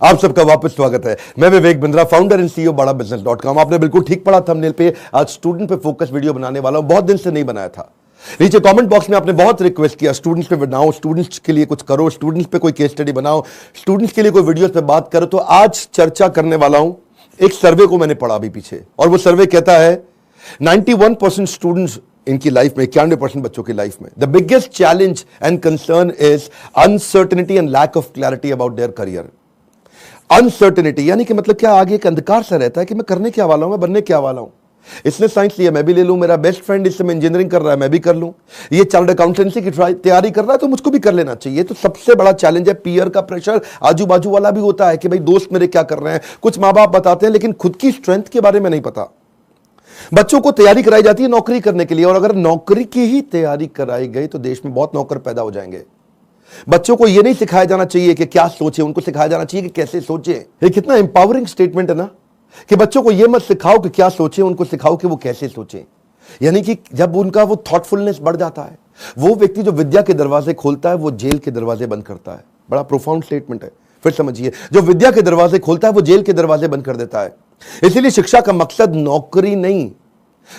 आप सबका वापस स्वागत है। मैं Vivek Bindra, founder and CEO badabusiness.com। आपने बिल्कुल ठीक पढ़ा थंबनेल पे। आज स्टूडेंट पे फोकस वीडियो बनाने वाला हूं, बहुत दिन से नहीं बनाया था। नीचे कमेंट बॉक्स में आपने बहुत रिक्वेस्ट किया स्टूडेंट्स पे बनाओ, स्टूडेंट्स के लिए कुछ करो, स्टूडेंट्स पे कोई केस स्टडी बनाओ, स्टूडेंट्स के लिए कोई वीडियोस पे बात करो। तो आज चर्चा करने वाला हूं एक सर्वे को मैंने पढ़ा अभी पीछे, और वो सर्वे कहता है 91% स्टूडेंट्स इनकी लाइफ में, 91% बच्चों की लाइफ में the biggest challenge and concern is uncertainty and lack of clarity about their career. Uncertainty यानी कि मतलब क्या, आगे एक अंधकार सा रहता है कि मैं करने क्या वाला हूं, मैं बनने क्या वाला हूं। इसने साइंस लिया, मैं भी ले लूं। मेरा बेस्ट फ्रेंड इस समय इंजीनियरिंग कर रहा है, मैं भी कर लूं। ये चार्टर्ड अकाउंटेंसी की तैयारी कर रहा है, तो मुझको भी कर लेना चाहिए। तो सबसे बड़ा चैलेंज है पीयर का प्रेशर। आजू बाजू वाला भी होता है कि भाई दोस्त मेरे क्या कर रहे हैं, कुछ माँ बाप बताते हैं, लेकिन खुद की स्ट्रेंथ के बारे में नहीं पता। बच्चों को तैयारी कराई जाती है नौकरी करने के लिए, और अगर नौकरी की ही तैयारी कराई गई तो देश में बहुत नौकर पैदा हो जाएंगे। बच्चों को यह नहीं सिखाया जाना चाहिए कि क्या सोचे, उनको सिखाया जाना चाहिए कि कैसे सोचे। ये कितना एम्पावरिंग स्टेटमेंट है ना, कि बच्चों को यह मत सिखाओ कि क्या सोचे, उनको सिखाओ कि वो कैसे सोचे। यानी कि जब उनका वो थॉटफुलनेस बढ़ जाता है, वो व्यक्ति जो विद्या के दरवाजे खोलता है वो जेल के दरवाजे बंद करता है। बड़ा प्रोफाउंड स्टेटमेंट है, फिर समझिए। जो विद्या के दरवाजे खोलता है वो जेल के दरवाजे बंद कर देता है। इसीलिए शिक्षा का मकसद नौकरी नहीं,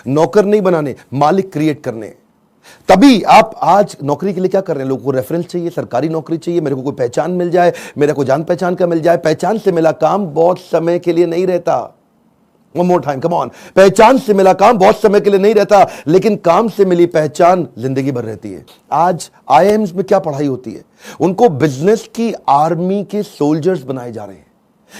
नौकर नहीं बनाने, मालिक क्रिएट करने। तभी आप आज नौकरी के लिए क्या कर रहे हैं, लोगों को रेफरेंस चाहिए, सरकारी नौकरी चाहिए, मेरे को कोई पहचान मिल जाए, मेरे को जान पहचान का मिल जाए। पहचान से मिला काम बहुत समय के लिए नहीं रहता। One more time, come on। पहचान से मिला काम बहुत समय के लिए नहीं रहता, लेकिन काम से मिली पहचान जिंदगी भर रहती है। आज आईआईएम्स में क्या पढ़ाई होती है, उनको बिजनेस की आर्मी के सोल्जर्स बनाए जा रहे हैं।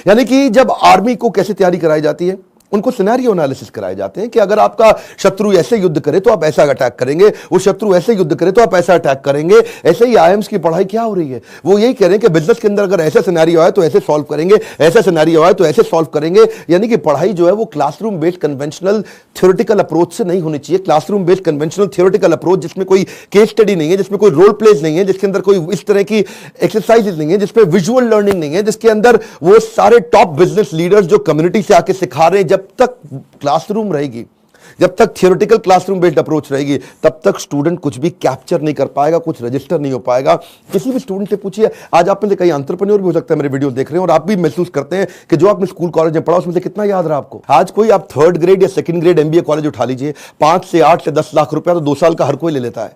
यानी कि जब आर्मी को कैसे तैयारी कराई जाती है, उनको सिनेरियो एनालिसिस कराए जाते हैं कि अगर आपका शत्रु ऐसे युद्ध करे तो आप ऐसा अटैक करेंगे, वो शत्रु ऐसे युद्ध करे तो आप ऐसा अटैक करेंगे। ऐसे ही आईएम्स की पढ़ाई क्या हो रही है, वो यही कह रहे हैं कि बिजनेस के अंदर अगर ऐसा सिनेरियो आए तो ऐसे सॉल्व करेंगे, ऐसा सिनेरियो आए तो ऐसे सॉल्व करेंगे। यानी कि पढ़ाई जो है वो classroom based conventional theoretical approach से नहीं होनी चाहिए। Classroom based conventional theoretical approach जिसमें कोई केस स्टडी नहीं है, जिसमें कोई रोल प्लेज नहीं है, जिसके अंदर कोई इस तरह की एक्सरसाइजेज नहीं है, जिसपे विजुअल लर्निंग नहीं है, जिसके अंदर वो सारे टॉप बिजनेस लीडर्स जो कम्युनिटी से आके सिखा रहे हैं। जब तक क्लासरूम रहेगी, जब तक थियोरेटिकल क्लासरूम बेस्ड अप्रोच रहेगी, तब तक स्टूडेंट कुछ भी कैप्चर नहीं कर पाएगा, कुछ रजिस्टर नहीं हो पाएगा। किसी भी स्टूडेंट से पूछिए, आज आप में से कई एंटरप्रेन्योर भी हो सकता है मेरे वीडियो देख रहे हैं, और आप भी महसूस करते हैं कि जो आपने स्कूल कॉलेज में पढ़ा उसमें से कितना याद रहा आपको। आज कोई आप 3rd ग्रेड या 2nd ग्रेड एमबीए कॉलेज उठा लीजिए, 5 से 8 से 10 लाख रुपया तो 2 साल का हर कोई ले लेता है।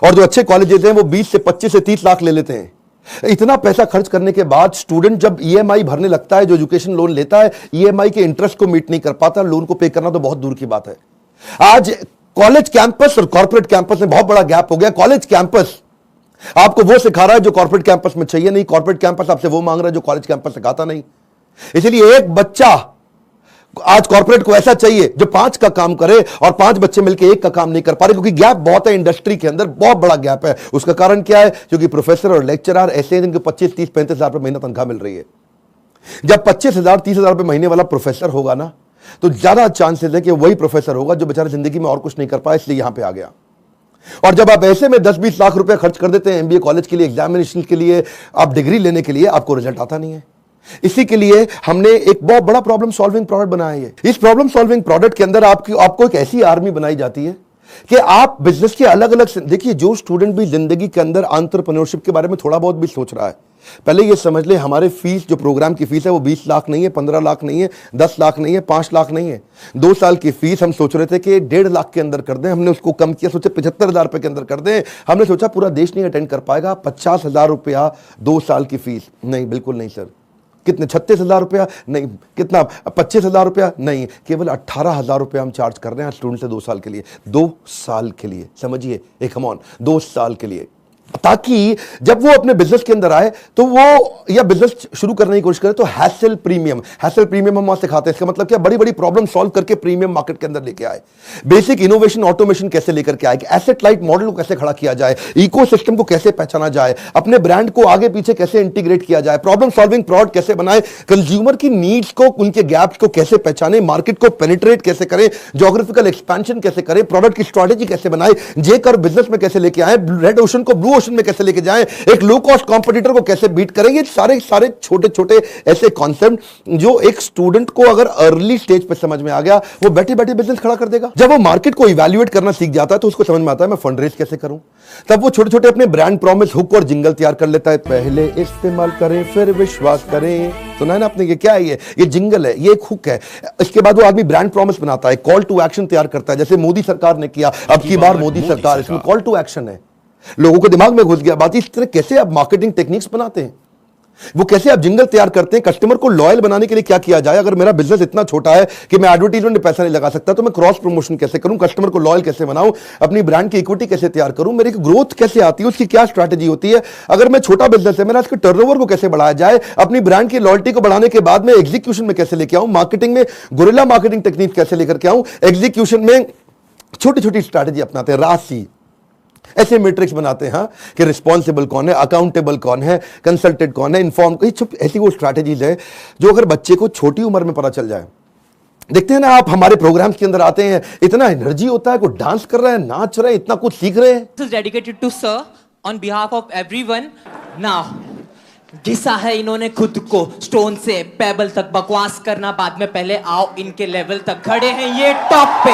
और जो अच्छे कॉलेजेस हैं वो 20 से 25 से 30 लाख ले लेते हैं। इतना पैसा खर्च करने के बाद स्टूडेंट जब ईएमआई भरने लगता है, जो एजुकेशन लोन लेता है, ईएमआई के इंटरेस्ट को मीट नहीं कर पाता, लोन को पे करना तो बहुत दूर की बात है। आज कॉलेज कैंपस और कॉर्पोरेट कैंपस में बहुत बड़ा गैप हो गया। कॉलेज कैंपस आपको वो सिखा रहा है जो कॉर्पोरेट कैंपस में चाहिए नहीं, कॉर्पोरेट कैंपस आपसे वो मांग रहा है जो कॉलेज कैंपस सिखाता नहीं। इसलिए एक बच्चा आज कॉर्पोरेट को ऐसा चाहिए जो 5 का काम करे, और 5 बच्चे मिलकर 1 का काम नहीं कर पा रहे, क्योंकि गैप बहुत है इंडस्ट्री के अंदर, बहुत बड़ा गैप है। उसका कारण क्या है, क्योंकि प्रोफेसर और लेक्चरर ऐसे हैं जिनको 25, 30, 35 हजार रुपए महीना तनख्वाह मिल रही है। जब 25,000, 30,000 रुपए महीने वाला प्रोफेसर होगा ना, तो ज्यादा चांसेस है कि वही प्रोफेसर होगा जो बेचारा जिंदगी में और कुछ नहीं कर पाया, इसलिए यहां पे आ गया। और जब आप ऐसे में 10-20 लाख रुपए खर्च कर देते हैं एमबीए कॉलेज के लिए, एग्जामिनेशन के लिए, आप डिग्री लेने के लिए, आपको रिजल्ट आता नहीं है। इसी के लिए हमने एक बहुत बड़ा प्रॉब्लम सॉल्विंग प्रोडक्ट बनाया है। इस प्रॉब्लम सॉल्विंग प्रोडक्ट के अंदर आपको एक ऐसी आर्मी बनाई जाती है कि आप बिजनेस के अलग अलग, देखिए जो स्टूडेंट भी जिंदगी के अंदर एंटरप्रेन्योरशिप के बारे में थोड़ा बहुत भी सोच रहा है, पहले ये समझ ले हमारे फीस, जो प्रोग्राम की फीस है वो 20 लाख नहीं है, 15 लाख नहीं है, 10 लाख नहीं है, 5 लाख नहीं है। 2 साल की फीस हम सोच रहे थे कि 1.5 लाख के अंदर कर दें, हमने उसको कम किया, सोचे 75,000 रुपए के अंदर कर दें। हमने सोचा पूरा देश नहीं अटेंड कर पाएगा, 50,000 रुपया 2 साल की फीस। नहीं, बिल्कुल नहीं सर। कितने, 36,000 रुपया नहीं, कितना, 25,000 रुपया नहीं, केवल 18,000 रुपया हम चार्ज कर रहे हैं स्टूडेंट से 2 साल के लिए। 2 साल के लिए, समझिए, एक कम ऑन 2 साल के लिए, ताकि जब वो अपने बिजनेस के अंदर आए तो वो, या बिजनेस शुरू करने की कोशिश करे, तो हैसल प्रीमियम हम वहां सिखाते हैं। इसका मतलब क्या, बड़ी बड़ी प्रॉब्लम सॉल्व करके प्रीमियम मार्केट के अंदर लेके आए, बेसिक इनोवेशन ऑटोमेशन कैसे लेकर के आए, एसेट लाइट मॉडल को कैसे खड़ा किया जाए, इकोसिस्टम को कैसे पहचाना जाए, अपने ब्रांड को आगे पीछे कैसे इंटीग्रेट किया जाए, प्रॉब्लम सॉल्विंग प्रोडक्ट कैसे बनाए, कंज्यूमर की नीड्स को, उनके गैप्स को कैसे पहचाने, मार्केट को पेनिट्रेट कैसे करें, ज्योग्राफिकल एक्सपेंशन कैसे करें, प्रोडक्ट की स्ट्रेटेजी कैसे बनाए, जेकर बिजनेस में कैसे लेके आए, रेड ओशन को ब्लू प्रमोशन में कैसे लेके जाएं, एक लो कॉस्ट कॉम्पिटिटर को कैसे बीट करें, ये सारे सारे छोटे छोटे ऐसे कॉन्सेप्ट जो एक स्टूडेंट को अगर अर्ली स्टेज पे समझ में आ गया, वो बैठे बैठे बिजनेस खड़ा कर देगा। जब वो मार्केट को इवैल्यूएट करना सीख जाता है तो उसको समझ में आता है मैं फंड रेज कैसे करूं। तब वो छोटे छोटे अपने ब्रांड प्रॉमिस, हुक और जिंगल तैयार कर लेता है। पहले इस्तेमाल करें फिर विश्वास करें, सुना है ना आपने, ये क्या है, ये जिंगल है, ये एक हुक है। इसके बाद वो आदमी ब्रांड प्रॉमिस बनाता है, कॉल टू एक्शन तैयार करता है, जैसे मोदी सरकार ने किया, अब की बार मोदी सरकार, इसमें कॉल टू एक्शन है। लोगों को दिमाग में घुस गया बात। इस तरह कैसे आप मार्केटिंग टेक्निक्स बनाते हैं, वो कैसे आप जिंगल तैयार करते हैं, कस्टमर को लॉयल बनाने के लिए क्या किया जाए। अगर मेरा बिजनेस इतना छोटा है कि मैं एडवर्टाइजमेंट में पैसा नहीं लगा सकता, तो मैं क्रॉस प्रमोशन कैसे करूं, कस्टमर को लॉयल कैसे बनाऊं, अपनी ब्रांड की इक्विटी कैसे तैयार करूं, मेरी ग्रोथ कैसे आती है, उसकी क्या स्ट्रैटेजी होती है। अगर मैं छोटा बिजनेस है, मेरा इसके टर्नओवर को कैसे बढ़ाया जाए, अपनी ब्रांड की लॉयल्टी को बढ़ाने के बाद में एग्जीक्यूशन में कैसे लेके आऊं, मार्केटिंग में गुरिल्ला मार्केटिंग टेक्निक कैसे लेकर के आऊं, एग्जीक्यूशन में छोटी छोटी स्ट्रैटेजी अपनाते हैं, राशि ऐसे मैट्रिक्स बनाते हैं हाँ, कि रिस्पॉन्सिबल कौन है, अकाउंटेबल कौन है, कंसल्टेड कौन है, इन्फॉर्म, ऐसी वो स्ट्रैटेजीज है जो अगर बच्चे को छोटी उम्र में पता चल जाए। देखते हैं ना आप हमारे प्रोग्राम्स के अंदर आते हैं, इतना एनर्जी होता है, कोई डांस कर रहा है, नाच रहे हैं, इतना कुछ सीख रहे हैं। This is dedicated to sir on behalf of everyone. Now घिसा है इन्होंने खुद को स्टोन से पेबल तक, बकवास करना बाद में, पहले आओ इनके लेवल तक। खड़े हैं ये टॉप पे,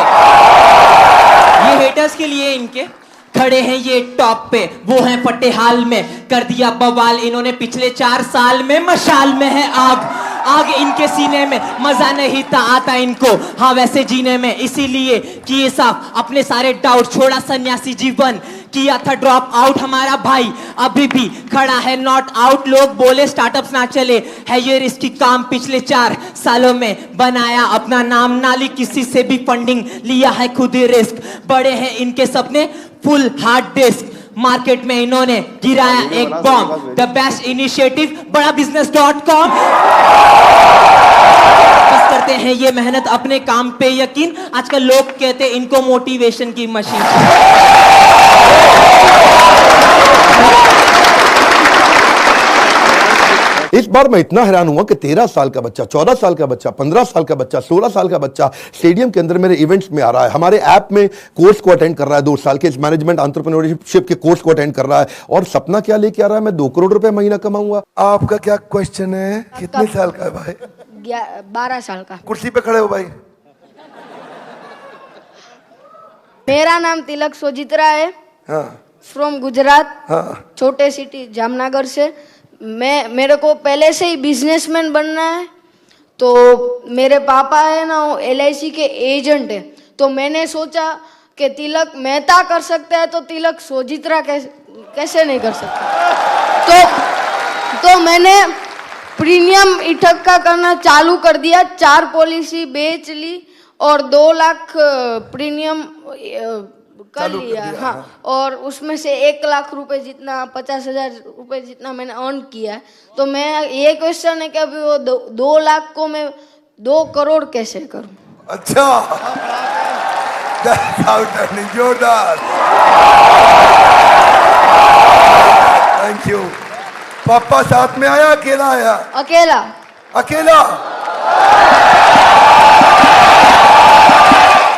ये हेटर्स के लिए इनके खड़े हैं ये टॉप पे, वो हैं फटे हाल में, कर दिया बवाल इन्होंने पिछले 4 साल में। मशाल में है आग, आग इनके सीने में, मजा नहीं था आता इनको हाँ वैसे जीने में, इसीलिए किए साफ अपने सारे डाउट, छोड़ा सन्यासी जीवन, किया था ड्रॉप आउट हमारा भाई, अभी भी खड़ा है नॉट आउट। लोग बोले स्टार्टअप्स ना चले, है ये रिस्की काम, पिछले 4 सालों में बनाया अपना नाम, नाली किसी से भी फंडिंग लिया है, खुद ही रिस्क, बड़े हैं इनके सपने फुल हार्ड डिस्क, मार्केट में इन्होंने गिराया एक बॉम्ब, द बेस्ट इनिशिएटिव बड़ा business.com। बस करते हैं ये मेहनत अपने काम पे यकीन, आजकल लोग कहते हैं इनको मोटिवेशन की मशीन। इस बार मैं इतना हैरान हुआ कि 13 साल का बच्चा, 14 साल का बच्चा, 15 साल का बच्चा, 16 साल का बच्चा स्टेडियम के अंदर मेरे इवेंट्स में आ रहा है, हमारे ऐप में कोर्स को अटेंड कर रहा है, 2 साल के इस मैनेजमेंट एंटरप्रेन्योरशिप के कोर्स को अटेंड कर रहा है, और सपना क्या लेके आ रहा है, मैं 2 करोड़ रुपए महीना कमाऊंगा। आपका क्या क्वेश्चन है, कितने साल का है भाई? 12 साल का। कुर्सी पे खड़े हो भाई। मेरा नाम तिलक सोजित्रा है, हाँ, फ्रॉम गुजरात, हाँ, छोटे सिटी जामनगर से। मेरे को पहले से ही बिजनेसमैन बनना है, तो मेरे पापा है ना वो LIC के एजेंट है, तो मैंने सोचा कि तिलक मेहता कर सकता है तो तिलक सोजित्रा कैसे नहीं कर सकता। तो मैंने प्रीमियम इकट्ठा करना चालू कर दिया, 4 पॉलिसी बेच ली और 2 लाख प्रीमियम कर लिया हाँ, और उसमें से 1 लाख रुपए जितना, 50,000 रुपए जितना मैंने अर्न किया है। तो मैं ये क्वेश्चन है कि अभी वो 2 लाख को मैं 2 करोड़ कैसे करूं? अच्छा, जोरदार, थैंक यू। पापा साथ में आया, अकेला आया? अकेला। अकेला।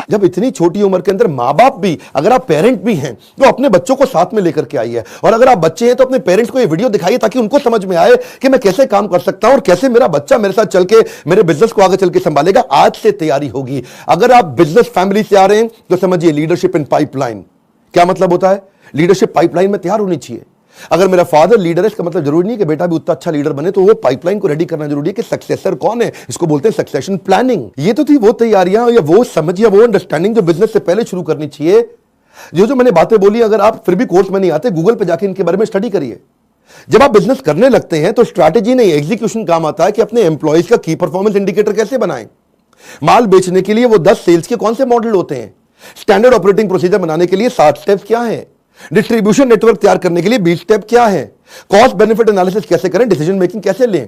जब इतनी छोटी उम्र के अंदर माँ बाप भी, अगर आप पेरेंट भी हैं तो अपने बच्चों को साथ में लेकर के आइए, और अगर आप बच्चे हैं तो अपने पेरेंट्स को ये वीडियो दिखाइए ताकि उनको समझ में आए कि मैं कैसे काम कर सकता हूं और कैसे मेरा बच्चा मेरे साथ चल के मेरे बिजनेस को आगे चल के संभालेगा। आज से तैयारी होगी। अगर आप बिजनेस फैमिली से आ रहे हैं तो समझिए लीडरशिप इन पाइपलाइन। क्या मतलब होता है? लीडरशिप पाइपलाइन में तैयार होनी चाहिए। अगर मेरा फादर लीडर है, इसका मतलब जरूरी नहीं कि बेटा भी उतना अच्छा लीडर बने, तो वो पाइपलाइन को रेडी करना जरूरी है कि सक्सेसर कौन है, इसको बोलते हैं सक्सेशन प्लानिंग। ये तो थी वो तैयारियां या वो समझ या वो अंडरस्टैंडिंग जो बिजनेस से पहले शुरू करनी चाहिए। जो मैंने बातें बोली, अगर आप फिर भी कोर्स में नहीं आते, गूगल पे जाके इनके बारे में स्टडी करिए। जब आप बिजनेस करने लगते हैं तो स्ट्रैटेजी नहीं, एग्जीक्यूशन काम आता है कि अपने एम्प्लॉइज का की परफॉर्मेंस इंडिकेटर कैसे बनाएं। माल बेचने के लिए वो 10 सेल्स के कौन से मॉडल होते हैं, स्टैंडर्ड ऑपरेटिंग प्रोसीजर बनाने के लिए 7 स्टेप्स क्या हैं, डिस्ट्रीब्यूशन नेटवर्क तैयार करने के लिए 20 स्टेप क्या है, कॉस्ट बेनिफिट एनालिसिस कैसे करें, डिसीजन मेकिंग कैसे लें।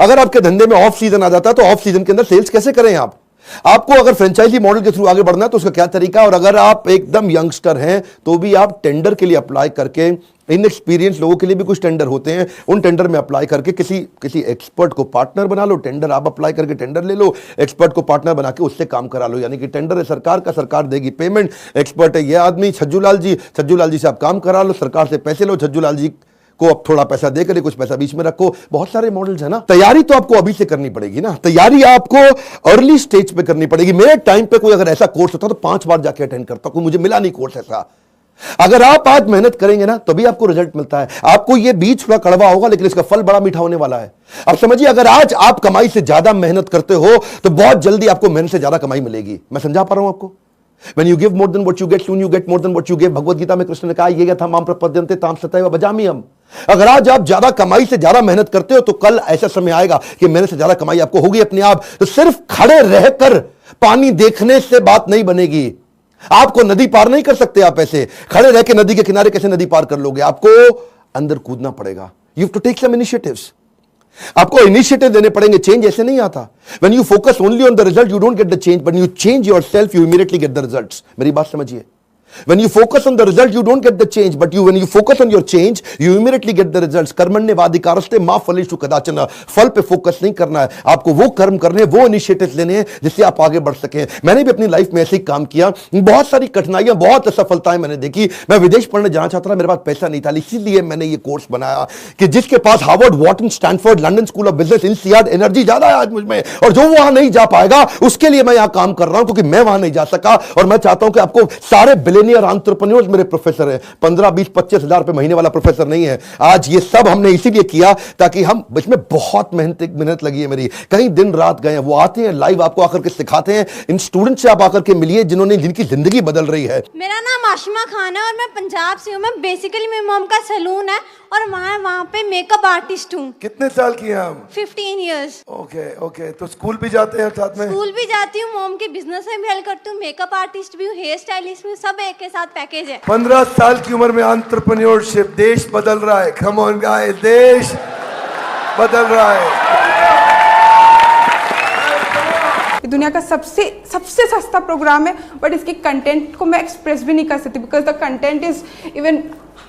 अगर आपके धंधे में ऑफ सीजन आ जाता है तो ऑफ सीजन के अंदर सेल्स कैसे करें आप, आपको अगर फ्रेंचाइजी मॉडल के थ्रू आगे बढ़ना है तो उसका क्या तरीका है, और अगर आप एकदम यंगस्टर हैं तो भी आप टेंडर के लिए अप्लाई करके, इनएक्सपीरियंस लोगों के लिए भी कुछ टेंडर होते हैं, उन टेंडर में अप्लाई करके किसी एक्सपर्ट को पार्टनर बना लो। टेंडर आप अप्लाई करके टेंडर ले लो, एक्सपर्ट को पार्टनर बना के उससे काम करा लो। यानी कि टेंडर है सरकार का, सरकार देगी पेमेंट, एक्सपर्ट है ये आदमी छज्जू लाल जी से आप काम करा लो, सरकार से पैसे लो, छज्जू लाल जी को अब थोड़ा पैसा देकर कुछ पैसा बीच में रखो। बहुत सारे मॉडल्स है ना। तैयारी तो आपको अभी से करनी पड़ेगी ना, तैयारी आपको अर्ली स्टेज पे करनी पड़ेगी। मेरे टाइम पे कोई अगर ऐसा कोर्स होता तो 5 बार जाके अटेंड करता, कोई मुझे मिला नहीं कोर्स ऐसा। अगर आप आज मेहनत करेंगे ना तभी आपको रिजल्ट मिलता है। आपको ये बीज थोड़ा कड़वा होगा लेकिन इसका फल बड़ा मीठा होने वाला है। अब समझिए, अगर आज आप कमाई से ज्यादा मेहनत करते हो तो बहुत जल्दी आपको मेहनत से ज्यादा कमाई मिलेगी। मैं समझा पा रहा हूं आपको? When you give more than what you get, soon you get more than what you give। Bhagavad Gita में कृष्ण ने कहा ये था माम प्रपद्यन्ते ताम सतैव भजामि हम। अगर आज आप ज्यादा कमाई से ज्यादा मेहनत करते हो तो कल ऐसा समय आएगा कि मेहनत से ज्यादा कमाई आपको होगी अपने आप। तो सिर्फ खड़े रहकर पानी देखने से बात नहीं बनेगी। आपको नदी पार नहीं कर सकते आप ऐसे खड़े रह के। नदी के किनारे कैसे नदी पार कर लोगे? आपको अंदर कूदना पड़ेगा। You have to take some initiatives. आपको इनिशिएटिव देने पड़ेंगे। चेंज ऐसे नहीं आता। When you focus only on the result you don't get the change, but you change yourself you immediately get the results. मेरी बात समझिए। When you focus on the result, you don't get the change, but when you focus on your change, you immediately get the results। कर्मण्येवाधिकारस्ते मा फलेषु कदाचन। फल पे focus नहीं करना है आपको, वो कर्म करने हैं, वो इनिशिएटिव लेने हैं जिससे आप आगे बढ़ सकें। मैंने भी अपनी लाइफ में ऐसे ही काम किया। बहुत सारी कठिनाइयां, बहुत असफलताएं मैंने देखी। मैं विदेश पढ़ने जाना चाहता था, मेरे पास पैसा नहीं था, इसीलिए मैंने ये कोर्स बनाया कि जिसके पास Harvard, Wharton, Stanford, London School of Business, INSEAD, energy ज्यादा है आज मुझ में, और जो वहां नहीं जा पाएगा उसके लिए मैं यहां काम कर रहा हूं क्योंकि मैं वहां नहीं जा सका। और मैं चाहता हूं कि आपको सारे बिलियनियर एंटरप्रेन्योर्स मेरे प्रोफेसर हैं। 15, 20, 25 हजार रुपए महीने वाला प्रोफेसर नहीं है आज। ये सब हमने इसीलिए किया ताकि हम, इसमें बहुत मेहनत लगी है मेरी, कहीं दिन रात गए हैं। वो आते हैं लाइव, आपको आकर के सिखाते हैं। इन स्टूडेंट से आप आकर के मिलिए जिनकी जिंदगी बदल रही है। मेरा नाम आशिमा खान है और मैं पंजाब से हूँ। मैं बेसिकली मेरी मॉम का सैलून है और वहाँ पे मेकअप आर्टिस्ट हूँ। कितने साल की हैं आप? 15 इयर्स। ओके। तो स्कूल भी जाते हैं साथ में? स्कूल भी जाती हूँ, मॉम के बिजनेस में भी हेल्प करती हूँ, मेकअप आर्टिस्ट भी हूँ, हेयर स्टाइलिस्ट भी हूँ, सब एक के साथ पैकेज है। 15 साल की उम्र में एंटरप्रेन्योरशिप, देश बदल रहा है। कम ऑन गाइस, देश बदल रहा है। दुनिया का सबसे सस्ता प्रोग्राम है, बट इसके कंटेंट को मैं एक्सप्रेस भी नहीं कर सकती because the content is even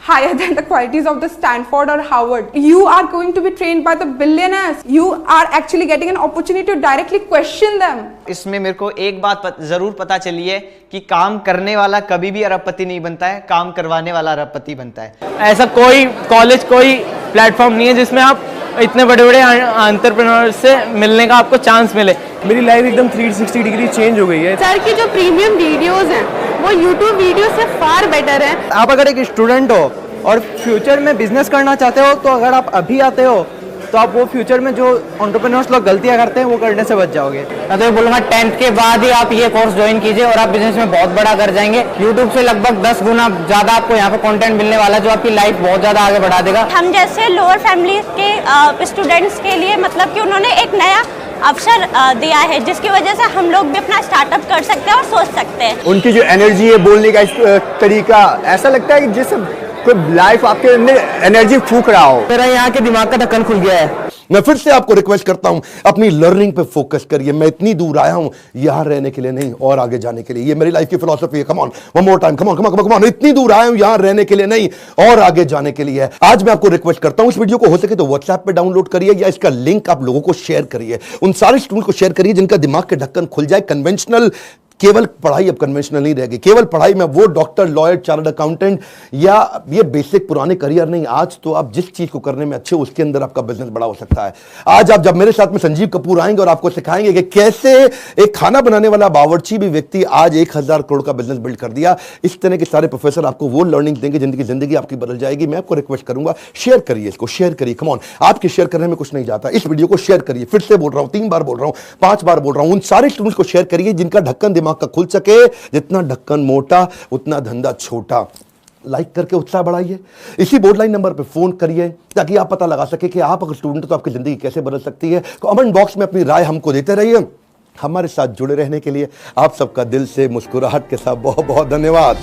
higher than the qualities of the Stanford or Harvard. You are going to be trained by the billionaires. You are actually getting an opportunity to directly question them. इसमें मेरे को एक बात जरूर पता चली है कि काम करने वाला कभी भी अरबपति नहीं बनता है, काम करवाने वाला अरबपति बनता है। ऐसा कोई कॉलेज, कोई प्लेटफॉर्म नहीं है जिसमें आप इतने बड़े बड़े एंटरप्रेन्योर से मिलने का आपको चांस मिले। मेरी लाइफ एकदम 360 डिग्री चेंज हो गई है। सर की जो प्रीमियम वीडियोस हैं वो YouTube वीडियो से फार बेटर है। आप अगर एक स्टूडेंट हो और फ्यूचर में बिजनेस करना चाहते हो तो अगर आप अभी आते हो तो आप वो फ्यूचर में जो एंटरप्रेन्योर्स लोग गलतियां करते हैं वो करने से बच जाओगे। मैं तो बोलूँगा 10th के बाद ही आप ये कोर्स ज्वाइन कीजिए और आप बिजनेस में बहुत बड़ा कर जाएंगे। YouTube से लगभग 10 गुना ज़्यादा आपको यहाँ पे कंटेंट मिलने वाला है जो आपकी लाइफ बहुत ज़्यादा आगे बढ़ा देगा। हम जैसे लोअर फैमिली के स्टूडेंट्स के लिए मतलब कि उन्होंने एक नया अवसर दिया है जिसकी वजह से हम लोग भी अपना स्टार्टअप कर सकते हैं और सोच सकते हैं। उनकी जो एनर्जी है, बोलने का तरीका, ऐसा लगता है कि जैसे कोई लाइफ आपके अंदर एनर्जी फूंक रहा हो। मेरा यहाँ के दिमाग का ढक्कन खुल गया है। मैं फिर से आपको रिक्वेस्ट करता हूं, अपनी लर्निंग पे फोकस करिए। मैं इतनी दूर आया हूं यहां रहने के लिए नहीं और आगे जाने के लिए। ये मेरी लाइफ की फिलॉसफी है। Come on, one more time, come on. इतनी दूर आया हूं यहां रहने के लिए नहीं और आगे जाने के लिए। आज मैं आपको रिक्वेस्ट करता हूं, इस वीडियो को हो सके तो व्हाट्सएप पे डाउनलोड करिए या इसका लिंक आप लोगों को शेयर करिए। उन सारे स्टूडेंट को शेयर करिए जिनका दिमाग के ढक्कन खुल जाए। कन्वेंशनल केवल पढ़ाई अब कन्वेंशनल नहीं रहेगी। केवल पढ़ाई में वो डॉक्टर, लॉयर, चार्टर्ड अकाउंटेंट या ये बेसिक पुराने करियर नहीं। आज तो आप जिस चीज को करने में अच्छे उसके अंदर आपका बिजनेस बड़ा हो सकता है। आज आप जब मेरे साथ में संजीव कपूर आएंगे और आपको सिखाएंगे कि कैसे एक खाना बनाने वाला बावर्ची भी व्यक्ति आज 1000 करोड़ का बिजनेस बिल्ड कर दिया। इस तरह के सारे प्रोफेसर आपको वो लर्निंग देंगे जिंदगी आपकी बदल जाएगी। मैं आपको रिक्वेस्ट करूंगा, शेयर करिए इसको, शेयर करिए। कम ऑन, आपके शेयर करने में कुछ नहीं जाता। इस वीडियो को शेयर करिए। फिर से बोल रहा हूं, 3 बार बोल रहा हूं, 5 बार बोल रहा हूं। उन सारे स्टूडेंट्स को शेयर करिए जिनका ढक्कन दिमाग का खुल सके। जितना ढक्कन मोटा उतना धंधा छोटा। लाइक करके उत्साह बढ़ाइए। इसी बोर्ड लाइन नंबर पे फोन करिए ताकि आप पता लगा सके कि आप अगर स्टूडेंट हो तो आपकी जिंदगी कैसे बदल सकती है। कमेंट बॉक्स में अपनी राय हमको देते रहिए। हमारे साथ जुड़े रहने के लिए आप सबका दिल से मुस्कुराहट के साथ बहुत बहुत धन्यवाद।